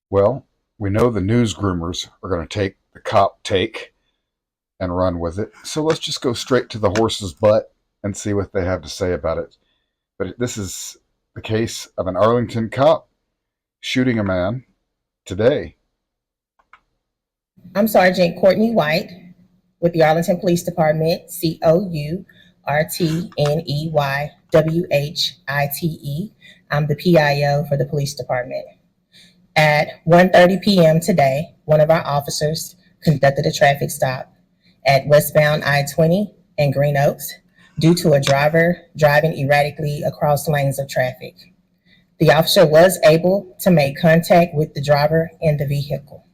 Well, we know the news groomers are going to take the cop take and run with it. So let's just go straight to the horse's butt and see what they have to say about it. But this is the case of an Arlington cop shooting a man today. I'm Sergeant Courtney White with the Arlington Police Department, COURTNEYWHITE. I'm the PIO for the police department. At 1:30 p.m. today, one of our officers conducted a traffic stop at westbound I-20 and Green Oaks due to a driver driving erratically across lanes of traffic. The officer was able to make contact with the driver in the vehicle.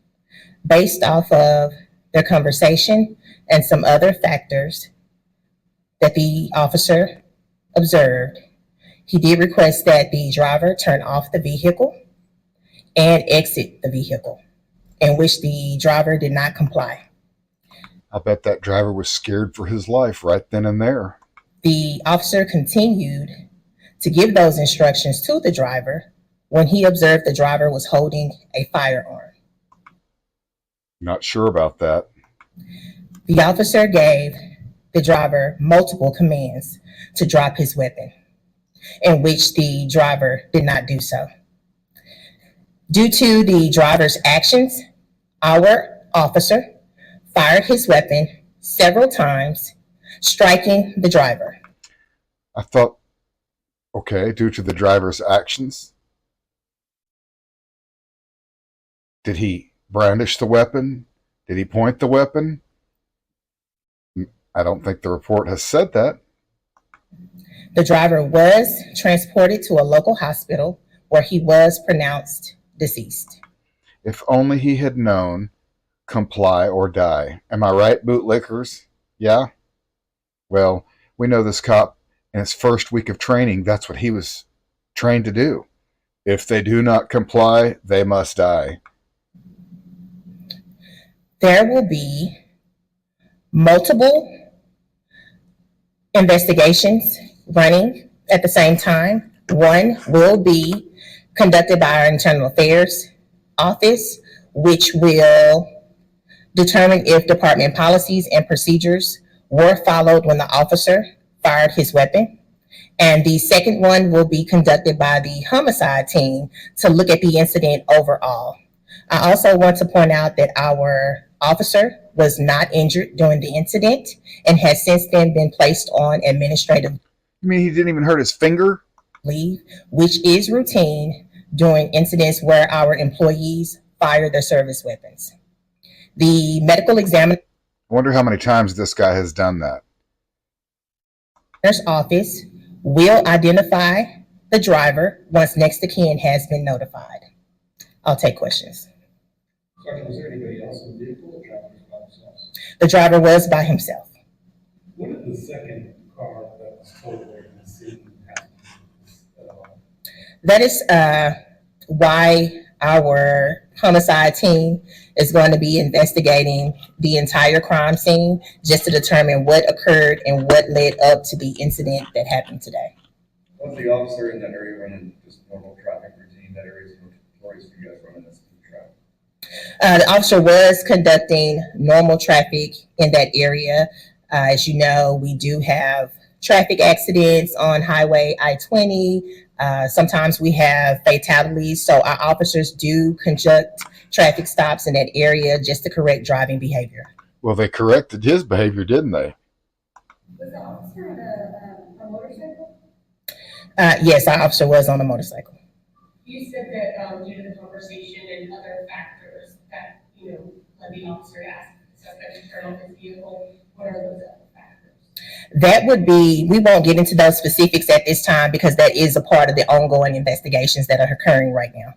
Based off of their conversation and some other factors that the officer observed, he did request that the driver turn off the vehicle and exit the vehicle, in which the driver did not comply. I bet that driver was scared for his life right then and there. The officer continued to give those instructions to the driver when he observed the driver was holding a firearm. Not sure about that. The officer gave the driver multiple commands to drop his weapon, in which the driver did not do so. Due to the driver's actions, our officer fired his weapon several times, striking the driver. I thought, okay, due to the driver's actions, did he brandish the weapon? Did he point the weapon? I don't think the report has said that. The driver was transported to a local hospital where he was pronounced deceased. If only he had known, comply or die. Am I right, bootlickers? Yeah? Well, we know this cop in his first week of training, that's what he was trained to do. If they do not comply, they must die. There will be multiple investigations running at the same time. One will be conducted by our Internal Affairs Office, which will determine if department policies and procedures were followed when the officer fired his weapon. And the second one will be conducted by the homicide team to look at the incident overall. I also want to point out that our officer was not injured during the incident and has since then been placed on administrative You mean he didn't even hurt his finger? leave, which is routine during incidents where our employees fire their service weapons. The medical examiner's I wonder how many times this guy has done that. office will identify the driver once next of kin has been notified. I'll take questions. Sergeant, was there anybody else in the vehicle or driver was by themselves? The driver was by himself. What did the second car that was towed away from the scene have to do with this at all? That is why our homicide team is going to be investigating the entire crime scene just to determine what occurred and what led up to the incident that happened today. Was the officer in that area running just normal traffic routine? That area is notorious for you guys running this traffic. The officer was conducting normal traffic in that area. As you know, we do have traffic accidents on Highway I-20. Sometimes we have fatalities. So our officers do conduct traffic stops in that area just to correct driving behavior. Well, they corrected his behavior, didn't they? Was the officer on a motorcycle? Yes, our officer was on a motorcycle. You said that due to the conversation and other factors that, led the officer to ask the suspect to turn off his vehicle. What are those other factors? That would be, we won't get into those specifics at this time because that is a part of the ongoing investigations that are occurring right now.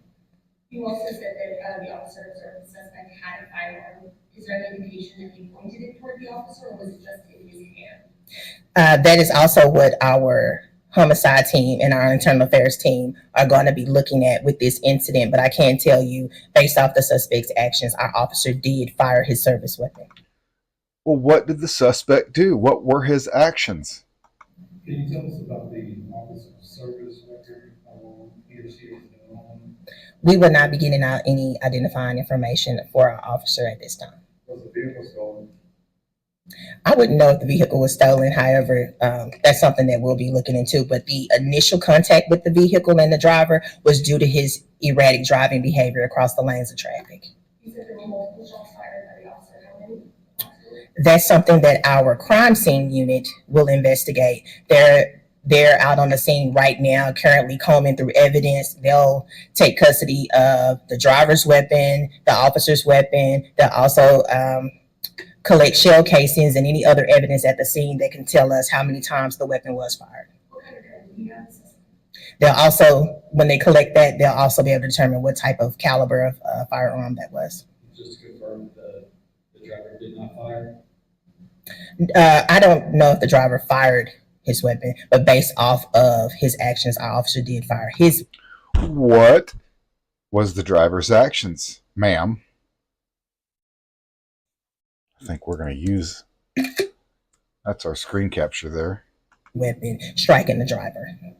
You also said that the officer observed the suspect had a firearm. Is there any indication that he pointed it toward the officer or was it just in his hand? That is also what our homicide team and our internal affairs team are going to be looking at with this incident. But I can tell you, based off the suspect's actions, our officer did fire his service weapon. Well, what did the suspect do? What were his actions? Can you tell us about the officer's service weapon? officer, he or she is known? We will not be getting out any identifying information for our officer at this time. Was the vehicle stolen? I wouldn't know if the vehicle was stolen. However, that's something that we'll be looking into. But the initial contact with the vehicle and the driver was due to his erratic driving behavior across the lanes of traffic. You said there were multiple shots fired by the officer. How many? That's something that our crime scene unit will investigate. They're out on the scene right now, currently combing through evidence. They'll take custody of the driver's weapon, the officer's weapon. They'll also collect shell casings and any other evidence at the scene that can tell us how many times the weapon was fired. What kind of gun do you have? They'll also, when they collect that, they'll also be able to determine what type of caliber of firearm that was. Just to confirm, the driver did not fire? I don't know if the driver fired his weapon, but based off of his actions, our officer did fire his. What was the driver's actions, ma'am? I think we're going to use, that's our screen capture there. Weapon striking the driver. And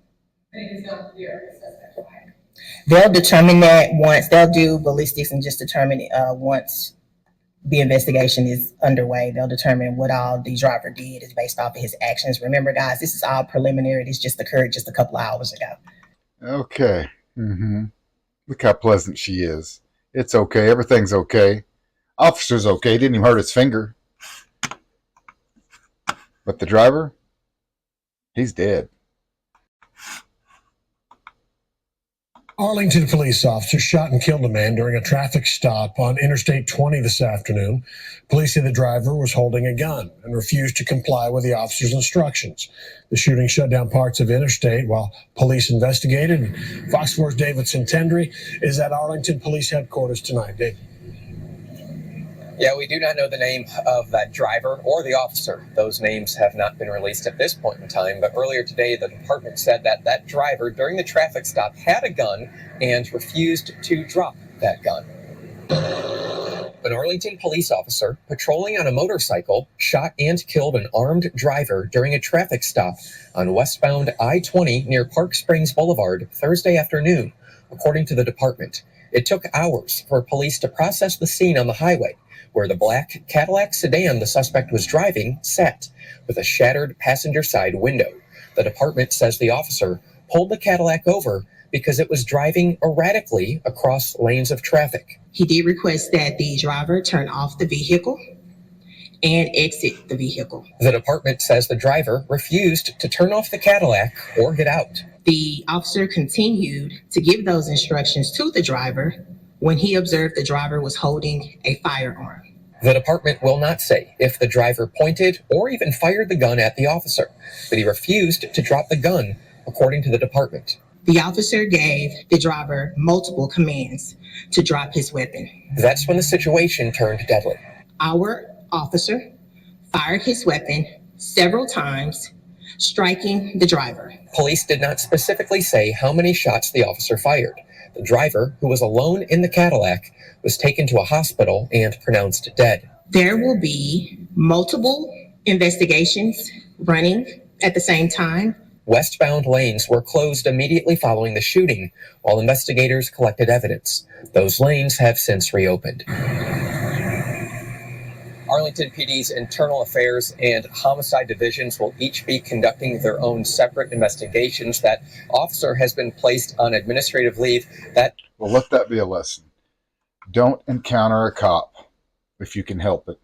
it is not clear if the suspect fired. They'll determine that once they'll do ballistics and just determine it once the investigation is underway. They'll determine what all the driver did is based off of his actions. Remember, guys, this is all preliminary. This just occurred just a couple of hours ago. Okay. Look how pleasant she is. It's okay. Everything's okay. Officer's okay. Didn't even hurt his finger. But the driver, he's dead. Arlington police officers shot and killed a man during a traffic stop on Interstate 20 this afternoon. Police say the driver was holding a gun and refused to comply with the officer's instructions. The shooting shut down parts of Interstate while police investigated. Fox 4's David Centendry is at Arlington Police Headquarters tonight. David. Yeah, we do not know the name of that driver or the officer. Those names have not been released at this point in time, but earlier today the department said that that driver during the traffic stop had a gun and refused to drop that gun. An Arlington police officer patrolling on a motorcycle shot and killed an armed driver during a traffic stop on westbound I-20 near Park Springs Boulevard Thursday afternoon, according to the department. It took hours for police to process the scene on the highway, where the black Cadillac sedan the suspect was driving sat, with a shattered passenger side window. The department says the officer pulled the Cadillac over because it was driving erratically across lanes of traffic. He did request that the driver turn off the vehicle and exit the vehicle. The department says the driver refused to turn off the Cadillac or get out. The officer continued to give those instructions to the driver when he observed the driver was holding a firearm. The department will not say if the driver pointed or even fired the gun at the officer, but he refused to drop the gun, according to the department. The officer gave the driver multiple commands to drop his weapon. That's when the situation turned deadly. Our officer fired his weapon several times, striking the driver. Police did not specifically say how many shots the officer fired. The driver, who was alone in the Cadillac, was taken to a hospital and pronounced dead. There will be multiple investigations running at the same time. Westbound lanes were closed immediately following the shooting while investigators collected evidence. Those lanes have since reopened. Arlington PD's internal affairs and homicide divisions will each be conducting their own separate investigations. That officer has been placed on administrative leave. Well, let that be a lesson. Don't encounter a cop if you can help it.